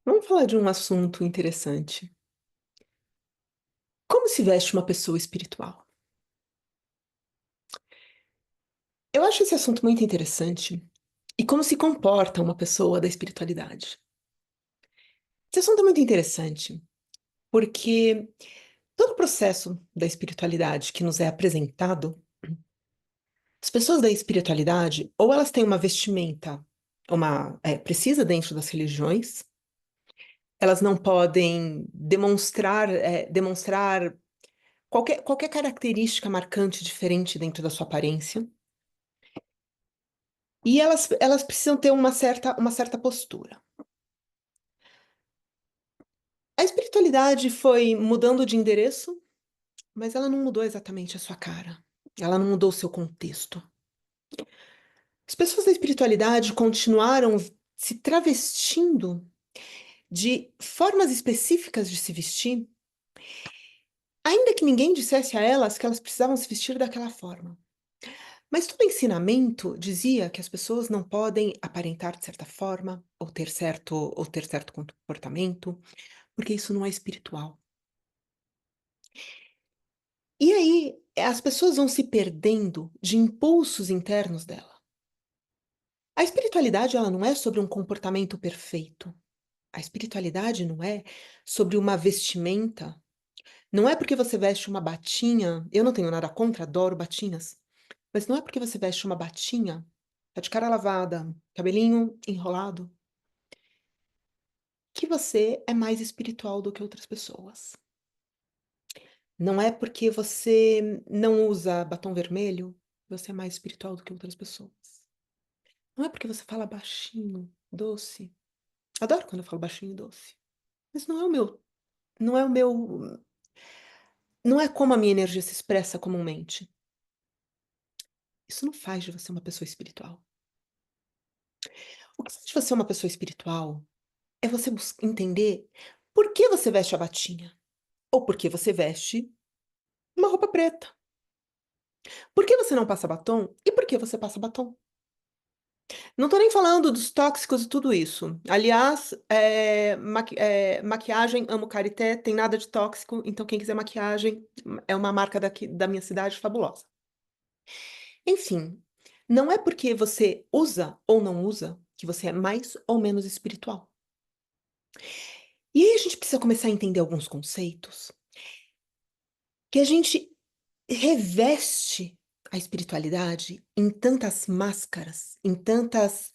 Vamos falar de um assunto interessante. Como se veste uma pessoa espiritual? Eu acho esse assunto muito interessante. E como se comporta uma pessoa da espiritualidade? Esse assunto é muito interessante, porque todo o processo da espiritualidade que nos é apresentado, as pessoas da espiritualidade, ou elas têm uma vestimenta, precisa dentro das religiões, elas não podem demonstrar qualquer característica marcante diferente dentro da sua aparência. E elas precisam ter uma certa postura. A espiritualidade foi mudando de endereço, mas ela não mudou exatamente a sua cara. Ela não mudou o seu contexto. As pessoas da espiritualidade continuaram se travestindo de formas específicas de se vestir, ainda que ninguém dissesse a elas que elas precisavam se vestir daquela forma. Mas todo ensinamento dizia que as pessoas não podem aparentar de certa forma, ou ter certo comportamento, porque isso não é espiritual. E aí, as pessoas vão se perdendo de impulsos internos dela. A espiritualidade, ela não é sobre um comportamento perfeito. A espiritualidade não é sobre uma vestimenta. Não é porque você veste uma batinha, eu não tenho nada contra, adoro batinhas, mas não é porque você veste uma batinha, tá de cara lavada, cabelinho enrolado, que você é mais espiritual do que outras pessoas. Não é porque você não usa batom vermelho, você é mais espiritual do que outras pessoas. Não é porque você fala baixinho, doce. Adoro quando eu falo baixinho e doce. Mas não é o meu, não é como a minha energia se expressa comumente. Isso não faz de você uma pessoa espiritual. O que faz de você uma pessoa espiritual é você entender por que você veste a batinha. Ou por que você veste uma roupa preta. Por que você não passa batom e por que você passa batom. Não tô nem falando dos tóxicos e tudo isso. Aliás, maquiagem, amo Carité, tem nada de tóxico, então quem quiser maquiagem, é uma marca daqui da minha cidade fabulosa. Enfim, não é porque você usa ou não usa que você é mais ou menos espiritual. E aí a gente precisa começar a entender alguns conceitos que a gente reveste a espiritualidade em tantas máscaras, em tantas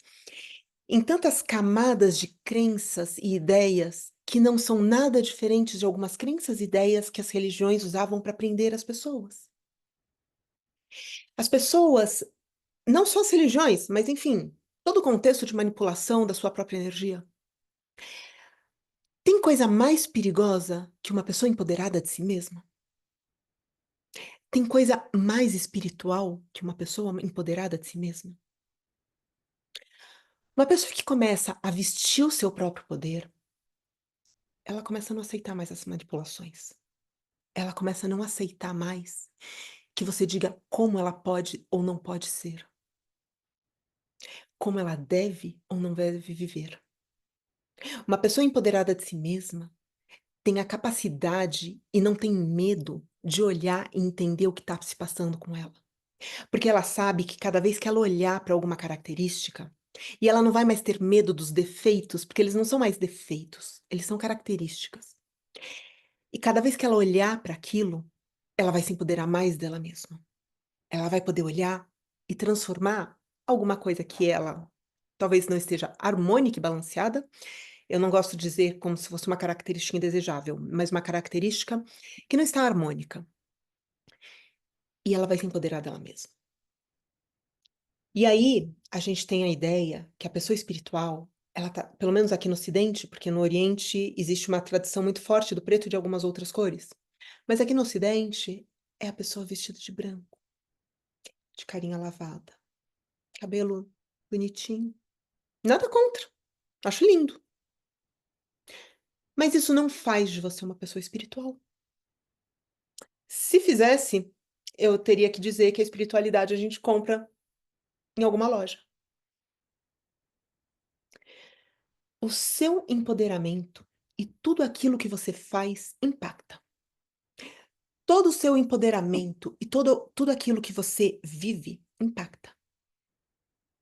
camadas de crenças e ideias que não são nada diferentes de algumas crenças e ideias que as religiões usavam para prender as pessoas. As pessoas, não só as religiões, mas enfim, todo o contexto de manipulação da sua própria energia. Tem coisa mais perigosa que uma pessoa empoderada de si mesma? Tem coisa mais espiritual que uma pessoa empoderada de si mesma? Uma pessoa que começa a vestir o seu próprio poder, ela começa a não aceitar mais as manipulações. Ela começa a não aceitar mais que você diga como ela pode ou não pode ser, como ela deve ou não deve viver. Uma pessoa empoderada de si mesma tem a capacidade e não tem medo de olhar e entender o que está se passando com ela. Porque ela sabe que cada vez que ela olhar para alguma característica, e ela não vai mais ter medo dos defeitos, porque eles não são mais defeitos, eles são características. E cada vez que ela olhar para aquilo, ela vai se empoderar mais dela mesma. Ela vai poder olhar e transformar alguma coisa que ela talvez não esteja harmônica e balanceada. Eu não gosto de dizer como se fosse uma característica indesejável, mas uma característica que não está harmônica. E ela vai se empoderar dela mesma. E aí, a gente tem a ideia que a pessoa espiritual, ela tá, pelo menos aqui no Ocidente, porque no Oriente existe uma tradição muito forte do preto e de algumas outras cores. Mas aqui no Ocidente, é a pessoa vestida de branco, de carinha lavada, cabelo bonitinho. Nada contra, acho lindo. Mas isso não faz de você uma pessoa espiritual. Se fizesse, eu teria que dizer que a espiritualidade a gente compra em alguma loja. O seu empoderamento e tudo aquilo que você faz impacta. Todo o seu empoderamento e tudo aquilo que você vive impacta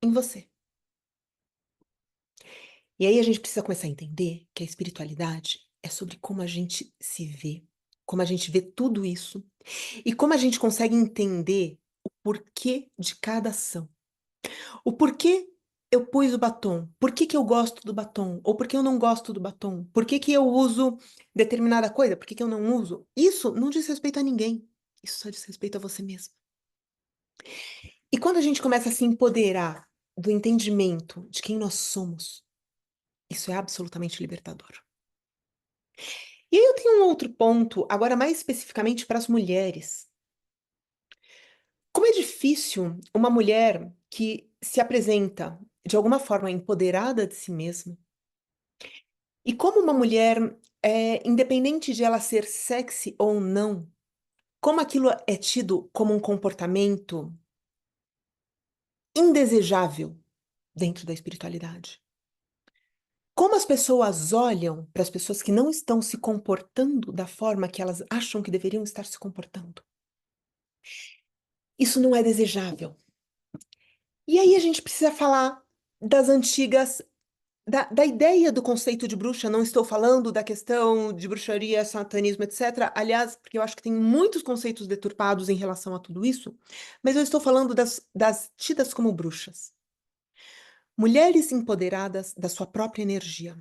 em você. E aí a gente precisa começar a entender que a espiritualidade é sobre como a gente se vê, como a gente vê tudo isso e como a gente consegue entender o porquê de cada ação. O porquê eu pus o batom, por que que eu gosto do batom, ou por que eu não gosto do batom, por que que eu uso determinada coisa, por que que eu não uso. Isso não diz respeito a ninguém, isso só diz respeito a você mesmo. E quando a gente começa a se empoderar do entendimento de quem nós somos, isso é absolutamente libertador. E aí eu tenho um outro ponto, agora mais especificamente para as mulheres. Como é difícil uma mulher que se apresenta de alguma forma empoderada de si mesma, e como uma mulher, independente de ela ser sexy ou não, como aquilo é tido como um comportamento indesejável dentro da espiritualidade. Como as pessoas olham para as pessoas que não estão se comportando da forma que elas acham que deveriam estar se comportando. Isso não é desejável. E aí a gente precisa falar das antigas da ideia do conceito de bruxa, não estou falando da questão de bruxaria, satanismo, etc. Aliás, porque eu acho que tem muitos conceitos deturpados em relação a tudo isso, mas eu estou falando das tidas como bruxas. Mulheres empoderadas da sua própria energia.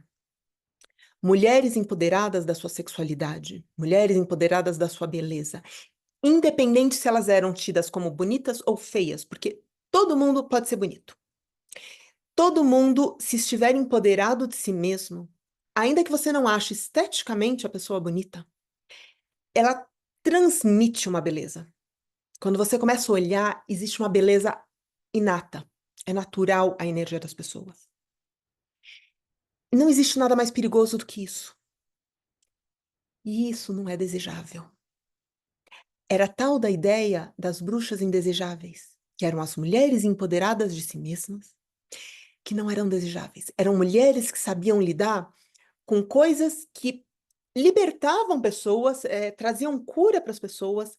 Mulheres empoderadas da sua sexualidade. Mulheres empoderadas da sua beleza. Independente se elas eram tidas como bonitas ou feias, porque todo mundo pode ser bonito. Todo mundo, se estiver empoderado de si mesmo, ainda que você não ache esteticamente a pessoa bonita, ela transmite uma beleza. Quando você começa a olhar, existe uma beleza inata. É natural a energia das pessoas. Não existe nada mais perigoso do que isso. E isso não é desejável. Era tal da ideia das bruxas indesejáveis, que eram as mulheres empoderadas de si mesmas, que não eram desejáveis. Eram mulheres que sabiam lidar com coisas que libertavam pessoas, traziam cura para as pessoas,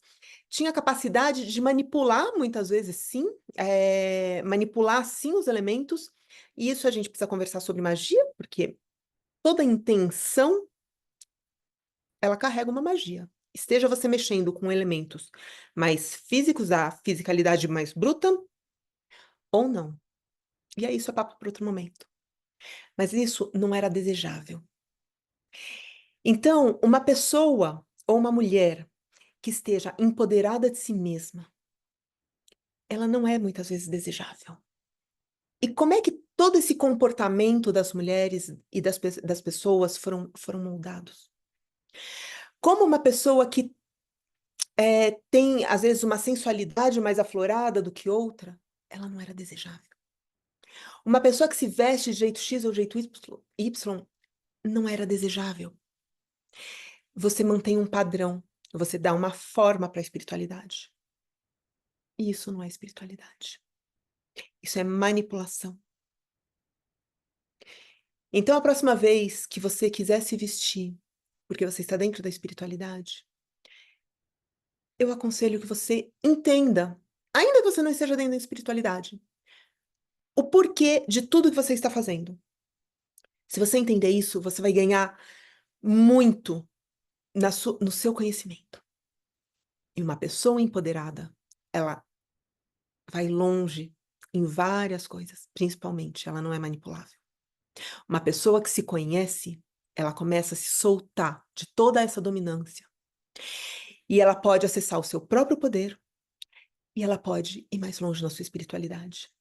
tinha capacidade de manipular muitas vezes sim, manipular sim os elementos, e isso a gente precisa conversar sobre magia, porque toda intenção, ela carrega uma magia. Esteja você mexendo com elementos mais físicos, a fisicalidade mais bruta, ou não. E aí isso é papo para outro momento. Mas isso não era desejável. Então, uma pessoa ou uma mulher que esteja empoderada de si mesma, ela não é muitas vezes desejável. E como é que todo esse comportamento das mulheres e das pessoas foram moldados? Como uma pessoa que tem, às vezes, uma sensualidade mais aflorada do que outra, ela não era desejável. Uma pessoa que se veste de jeito X ou jeito Y não era desejável. Você mantém um padrão, você dá uma forma para a espiritualidade. E isso não é espiritualidade. Isso é manipulação. Então, a próxima vez que você quiser se vestir, porque você está dentro da espiritualidade, eu aconselho que você entenda, ainda que você não esteja dentro da espiritualidade, o porquê de tudo que você está fazendo. Se você entender isso, você vai ganhar muito no seu conhecimento. E uma pessoa empoderada, ela vai longe em várias coisas, principalmente, ela não é manipulável. Uma pessoa que se conhece, ela começa a se soltar de toda essa dominância. E ela pode acessar o seu próprio poder, e ela pode ir mais longe na sua espiritualidade.